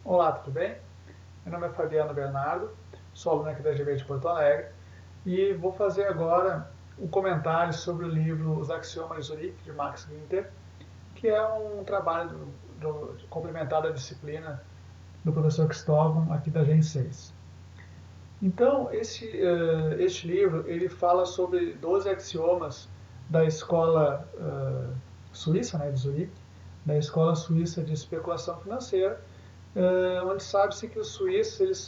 Olá, tudo bem? Meu nome é Fabiano Bernardo, sou aluno aqui da GV de Porto Alegre e vou fazer agora um comentário sobre o livro Os Axiomas de Zurique, de Max Günther, que é um trabalho complementar da disciplina do professor Cristóvão, aqui da Gen 6. Então, este livro ele fala sobre 12 axiomas da escola suíça, né, de Zurique, da escola suíça de especulação financeira, onde sabe-se que os suíços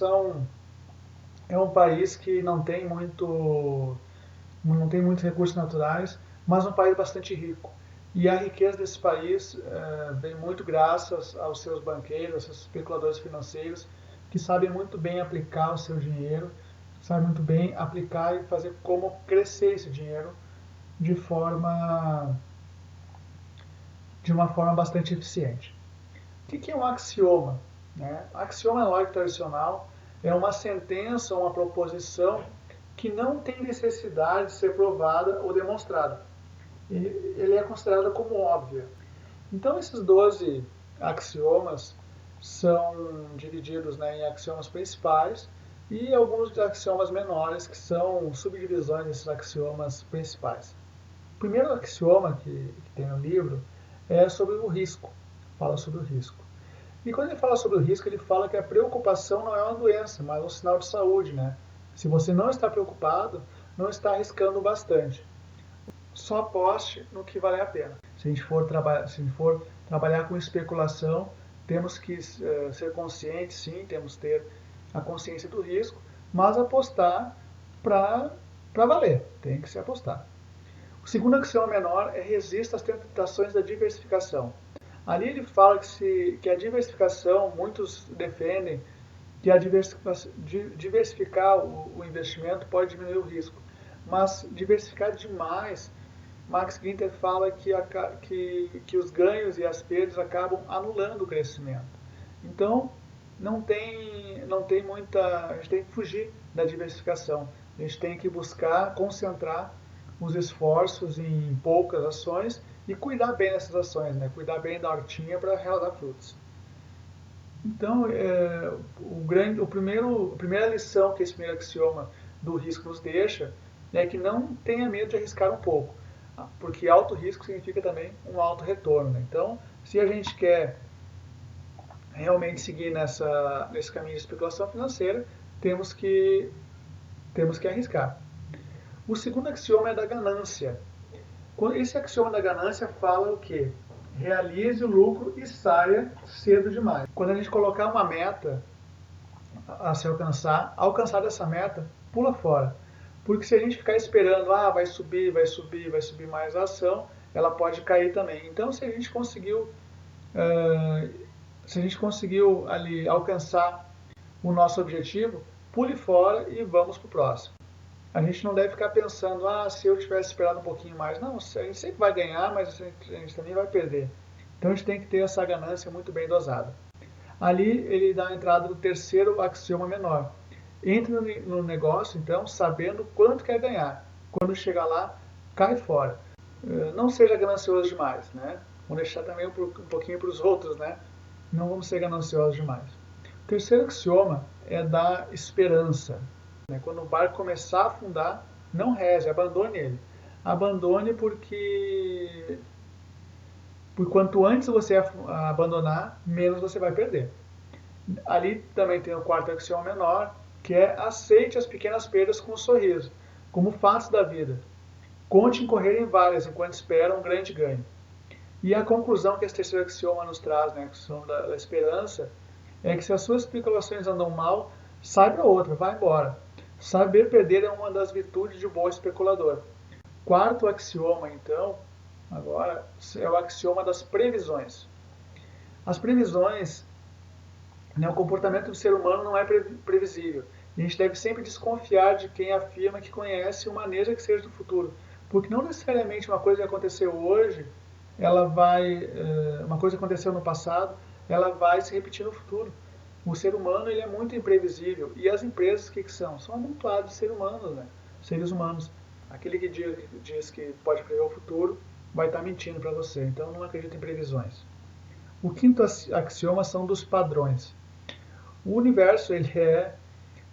é um país que não tem muitos recursos naturais, mas um país bastante rico. E a riqueza desse país vem muito graças aos seus banqueiros, aos seus especuladores financeiros, que sabem muito bem aplicar o seu dinheiro, sabem muito bem aplicar e fazer como crescer esse dinheiro de de uma forma bastante eficiente. O que é um axioma? Né? Axioma na lógica tradicional é uma sentença ou uma proposição que não tem necessidade de ser provada ou demonstrada. Ele é considerado como óbvio. Então, esses 12 axiomas são divididos, né, em axiomas principais e alguns axiomas menores que são subdivisões desses axiomas principais. O primeiro axioma que tem no livro é sobre o risco, fala sobre o risco. E quando ele fala sobre o risco, ele fala que a preocupação não é uma doença, mas um sinal de saúde, né? Se você não está preocupado, não está arriscando bastante. Só aposte no que vale a pena. Se a gente for trabalhar com especulação, temos que ser conscientes, sim, temos que ter a consciência do risco, mas apostar para valer, tem que se apostar. O segundo axioma menor é resista às tentações da diversificação. Ali ele fala que a diversificação, muitos defendem que diversificar o investimento pode diminuir o risco, mas diversificar demais, Max Günther fala que os ganhos e as perdas acabam anulando o crescimento. Então, não tem muita. A gente tem que fugir da diversificação. A gente tem que buscar concentrar os esforços em poucas ações e cuidar bem dessas ações, né? Cuidar bem da hortinha para ela dar frutos. Então, a primeira lição que esse primeiro axioma do risco nos deixa é que não tenha medo de arriscar um pouco, porque alto risco significa também um alto retorno. Né? Então, se a gente quer realmente seguir nesse caminho de especulação financeira, temos que, temos que arriscar. O segundo axioma é da ganância. Esse axioma da ganância fala o quê? Realize o lucro e saia cedo demais. Quando a gente colocar uma meta a se alcançar essa meta, pula fora. Porque se a gente ficar esperando, vai subir, vai subir, vai subir mais a ação, ela pode cair também. Então, se a gente conseguiu ali alcançar o nosso objetivo, pule fora e vamos para o próximo. A gente não deve ficar pensando, se eu tivesse esperado um pouquinho mais. Não, a gente sempre vai ganhar, mas a gente também vai perder. Então a gente tem que ter essa ganância muito bem dosada. Ali ele dá a entrada do terceiro axioma menor. Entre no negócio, então, sabendo quanto quer ganhar. Quando chegar lá, cai fora. Não seja ganancioso demais, né? Vamos deixar também um pouquinho para os outros, né? Não vamos ser gananciosos demais. O terceiro axioma é da esperança. Quando o barco começar a afundar, não reze, abandone ele. Abandone porque quanto antes você abandonar, menos você vai perder. Ali também tem o quarto axioma menor, que é aceite as pequenas perdas com um sorriso, como fatos da vida. Conte em correr em várias, enquanto espera um grande ganho. E a conclusão que esse terceiro axioma nos traz, né, a questão da esperança, é que se as suas especulações andam mal, sai para outra, vai embora. Saber perder é uma das virtudes de um bom especulador. Quarto axioma, então, agora, é o axioma das previsões. As previsões, né, o comportamento do ser humano não é previsível. A gente deve sempre desconfiar de quem afirma que conhece o manejo que seja do futuro. Porque não necessariamente uma coisa que aconteceu hoje, uma coisa que aconteceu no passado, ela vai se repetir no futuro. O ser humano ele é muito imprevisível. E as empresas, o que são? São amontoados de seres humanos, né? Seres humanos. Aquele que diz que pode prever o futuro vai estar mentindo para você. Então não acredita em previsões. O quinto axioma são dos padrões. O universo ele é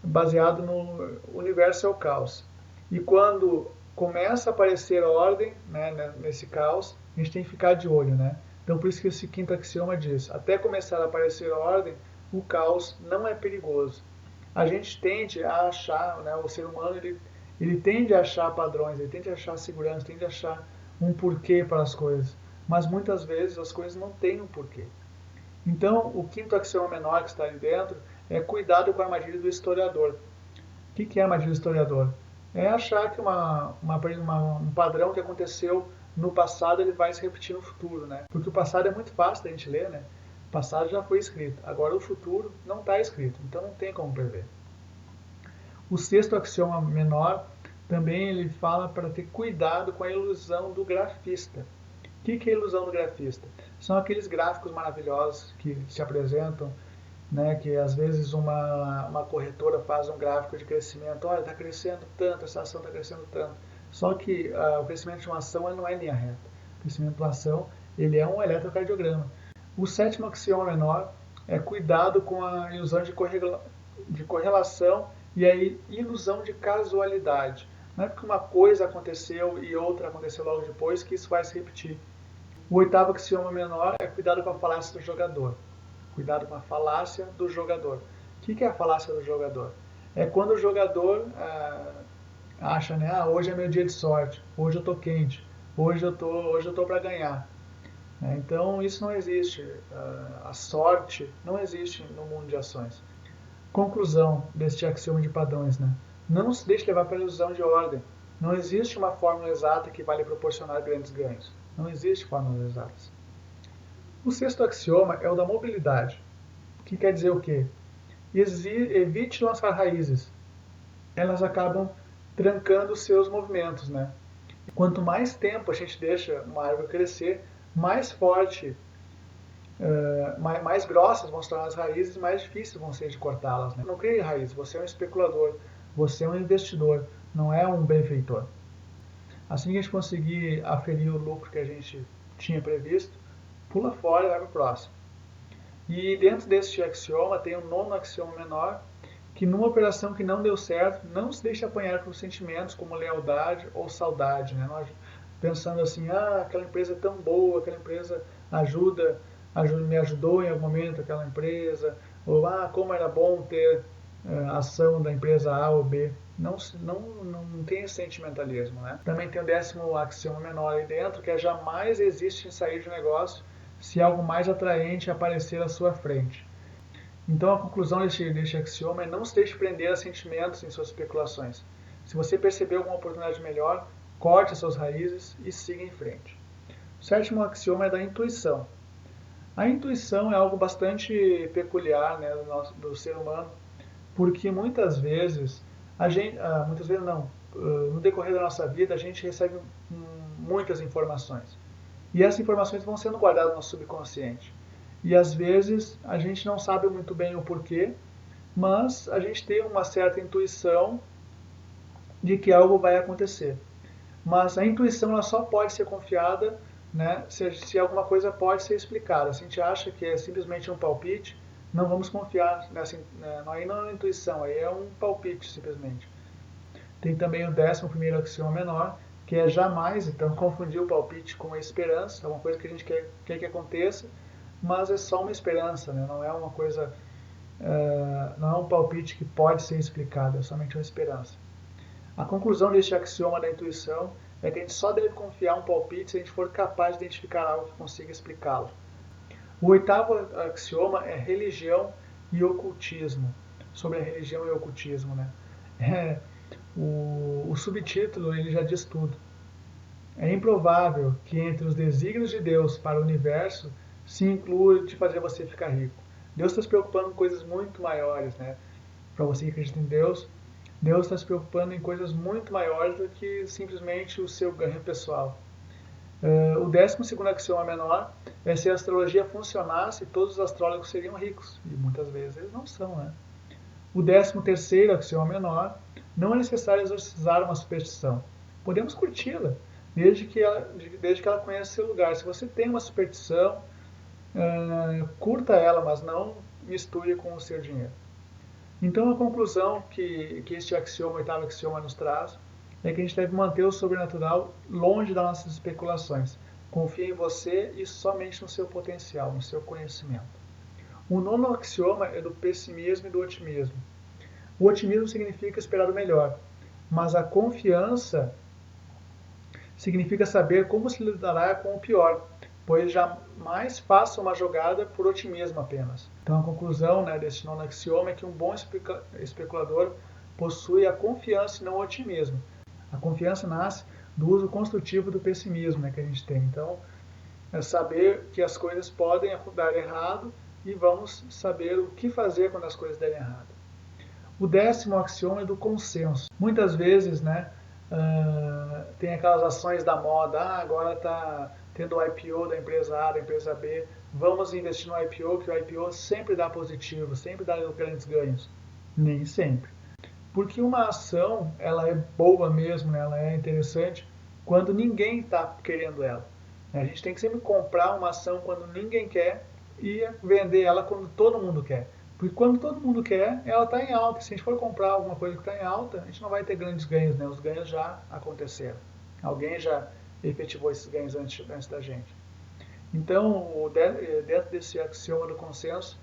baseado no universo é o caos. E quando começa a aparecer ordem, né, nesse caos, a gente tem que ficar de olho, né? Então por isso que esse quinto axioma diz: até começar a aparecer ordem, o caos não é perigoso. A gente tende a achar, né, o ser humano ele tende a achar padrões, ele tende a achar segurança, tende a achar um porquê para as coisas, mas muitas vezes as coisas não têm um porquê. Então, o quinto axioma menor que está ali dentro é cuidado com a armadilha do historiador. O que é a armadilha do historiador? É achar que um padrão que aconteceu no passado ele vai se repetir no futuro, né? Porque o passado é muito fácil da gente ler, né? O passado já foi escrito. Agora o futuro não está escrito, então não tem como prever. O sexto axioma menor também ele fala para ter cuidado com a ilusão do grafista. O que é a ilusão do grafista? São aqueles gráficos maravilhosos que se apresentam, né, que às vezes uma corretora faz um gráfico de crescimento, olha, está crescendo tanto, essa ação está crescendo tanto. Só que o crescimento de uma ação ele não é em linha reta. O crescimento de uma ação ele é um eletrocardiograma. O sétimo axioma menor é cuidado com a ilusão de correlação e a ilusão de casualidade. Não é porque uma coisa aconteceu e outra aconteceu logo depois que isso vai se repetir. O oitavo axioma menor é cuidado com a falácia do jogador. Cuidado com a falácia do jogador. O que é a falácia do jogador? É quando o jogador acha, né, hoje é meu dia de sorte, hoje eu estou quente, hoje eu tô para ganhar. Então isso não existe. A sorte não existe no mundo de ações. Conclusão deste axioma de padrões, né? Não se deixe levar pela ilusão de ordem. Não existe uma fórmula exata que vai lhe proporcionar grandes ganhos. Não existe fórmulas exatas. O sexto axioma é o da mobilidade, que quer dizer o quê? Evite lançar raízes. Elas acabam trancando os seus movimentos, né? Quanto mais tempo a gente deixa uma árvore crescer, mais forte, mais grossas vão se tornar as raízes, mais difíceis vão ser de cortá-las. Né? Não crie raízes, você é um especulador, você é um investidor, não é um benfeitor. Assim que a gente conseguir aferir o lucro que a gente tinha previsto, pula fora e vai para o próximo. E dentro deste axioma tem o nono axioma menor, que numa operação que não deu certo, não se deixe apanhar por sentimentos como lealdade ou saudade. Né? Nós pensando assim, aquela empresa é tão boa, aquela empresa me ajudou em algum momento, aquela empresa, ou como era bom ter ação da empresa A ou B. Não tem esse sentimentalismo. Né? Também tem o décimo axioma menor aí dentro, que é jamais existe em sair de negócio se algo mais atraente aparecer à sua frente. Então a conclusão deste axioma é não se deixe prender a sentimentos em suas especulações. Se você perceber alguma oportunidade melhor, corte as suas raízes e siga em frente. O sétimo axioma é da intuição. A intuição é algo bastante peculiar, né, do ser humano, porque muitas vezes no decorrer da nossa vida a gente recebe muitas informações. E essas informações vão sendo guardadas no nosso subconsciente. E às vezes a gente não sabe muito bem o porquê, mas a gente tem uma certa intuição de que algo vai acontecer. Mas a intuição ela só pode ser confiada, né, se alguma coisa pode ser explicada. Se a gente acha que é simplesmente um palpite, não vamos confiar nessa. Aí não é intuição, aí é um palpite simplesmente. Tem também o 11º axioma menor, que é jamais, então, confundir o palpite com a esperança. É uma coisa que a gente quer que aconteça, mas é só uma esperança, né? Não é uma coisa, não é um palpite que pode ser explicado, é somente uma esperança. A conclusão deste axioma da intuição é que a gente só deve confiar um palpite se a gente for capaz de identificar algo que consiga explicá-lo. O oitavo axioma é religião e ocultismo. Sobre a religião e o ocultismo, né? O subtítulo ele já diz tudo. É improvável que entre os desígnios de Deus para o universo se inclua de fazer você ficar rico. Deus está se preocupando com coisas muito maiores, né? Para você que acredita em Deus, Deus está se preocupando em coisas muito maiores do que simplesmente o seu ganho pessoal. O 12º axioma menor é se a astrologia funcionasse, todos os astrólogos seriam ricos. E muitas vezes eles não são, né? O 13º axioma menor, não é necessário exorcizar uma superstição. Podemos curti-la, desde que ela conheça seu lugar. Se você tem uma superstição, curta ela, mas não misture com o seu dinheiro. Então, a conclusão que este axioma, o oitavo axioma, nos traz é que a gente deve manter o sobrenatural longe das nossas especulações. Confie em você e somente no seu potencial, no seu conhecimento. O nono axioma é do pessimismo e do otimismo. O otimismo significa esperar o melhor, mas a confiança significa saber como se lidará com o pior, pois jamais faça uma jogada por otimismo apenas. Então a conclusão, desse nono axioma é que um bom especulador possui a confiança e não o otimismo. A confiança nasce do uso construtivo do pessimismo, que a gente tem. Então, é saber que as coisas podem dar errado e vamos saber o que fazer quando as coisas derem errado. O décimo axioma é do consenso. Muitas vezes, tem aquelas ações da moda, agora está tendo o IPO da empresa A, da empresa B, vamos investir no IPO, que o IPO sempre dá positivo, sempre dá grandes ganhos. Nem sempre. Porque uma ação, ela é boa mesmo, ela é interessante quando ninguém está querendo ela. A gente tem que sempre comprar uma ação quando ninguém quer e vender ela quando todo mundo quer. Porque quando todo mundo quer, ela está em alta. Se a gente for comprar alguma coisa que está em alta, a gente não vai ter grandes ganhos, Os ganhos já aconteceram. Alguém já efetivou esses ganhos antes da gente. Então, dentro desse axioma do consenso,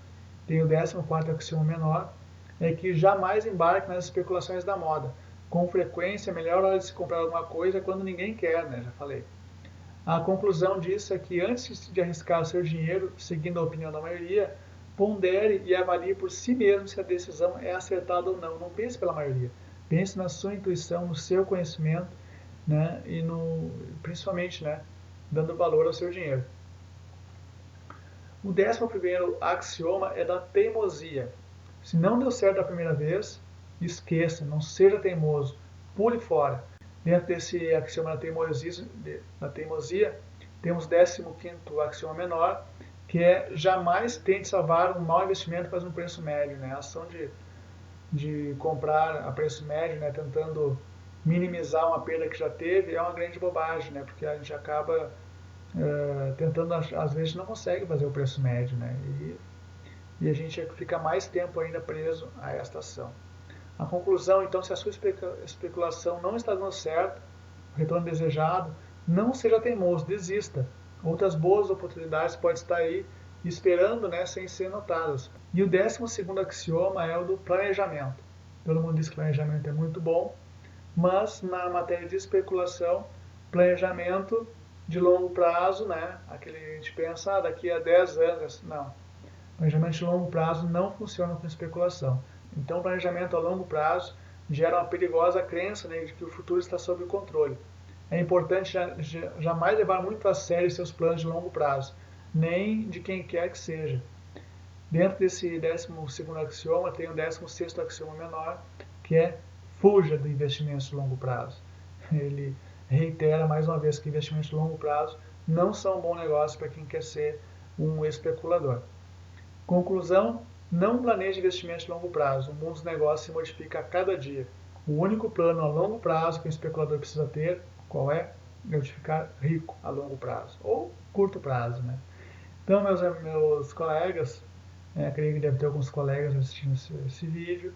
tem o 14º axioma menor, é que jamais embarque nas especulações da moda. Com frequência, a melhor hora de se comprar alguma coisa é quando ninguém quer, Já falei. A conclusão disso é que antes de arriscar o seu dinheiro, seguindo a opinião da maioria, pondere e avalie por si mesmo se a decisão é acertada ou não. Não pense pela maioria. Pense na sua intuição, no seu conhecimento, e principalmente, dando valor ao seu dinheiro. O 11º axioma é da teimosia. Se não deu certo a primeira vez, esqueça, não seja teimoso, pule fora. Dentro desse axioma da teimosia, temos o 15º axioma menor, que é jamais tente salvar um mau investimento fazendo um preço médio. A ação de comprar a preço médio, tentando minimizar uma perda que já teve, é uma grande bobagem, porque a gente acaba tentando, às vezes não consegue fazer o preço médio, e a gente fica mais tempo ainda preso a esta ação. A conclusão, então, se a sua especulação não está dando certo, o retorno desejado, não seja teimoso, desista. Outras boas oportunidades podem estar aí esperando, sem ser notadas. E o 12º axioma é o do planejamento. Todo mundo diz que planejamento é muito bom, mas na matéria de especulação, planejamento de longo prazo, aquele a gente pensa, daqui a 10 anos, não. Planejamento de longo prazo não funciona com especulação. Então, planejamento a longo prazo gera uma perigosa crença, de que o futuro está sob controle. É importante jamais levar muito a sério seus planos de longo prazo, nem de quem quer que seja. Dentro desse 12º axioma, tem o 16º axioma menor, que é fuja de investimentos de longo prazo. Ele reitera mais uma vez que investimentos de longo prazo não são um bom negócio para quem quer ser um especulador. Conclusão, não planeje investimentos de longo prazo. O mundo dos negócios se modifica a cada dia. O único plano a longo prazo que um especulador precisa ter, qual é? É o de ficar rico a longo prazo, ou curto prazo. Então, meus colegas, creio que deve ter alguns colegas assistindo esse vídeo,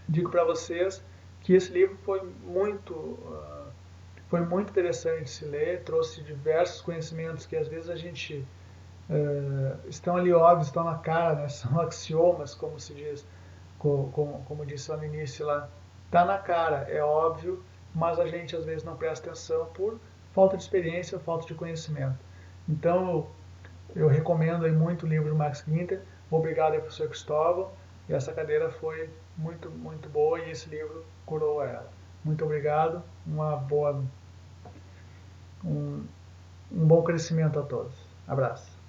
digo para vocês que esse livro foi muito interessante de se ler, trouxe diversos conhecimentos que às vezes a gente estão ali óbvios, estão na cara, são axiomas, como se diz, como disse lá no início, está na cara, é óbvio, mas a gente às vezes não presta atenção por falta de experiência ou falta de conhecimento. Então, eu recomendo aí muito o livro do Max Guinter. Obrigado, professor Cristóvão. E essa cadeira foi muito, muito boa e esse livro curou ela. Muito obrigado. Um bom crescimento a todos. Abraço.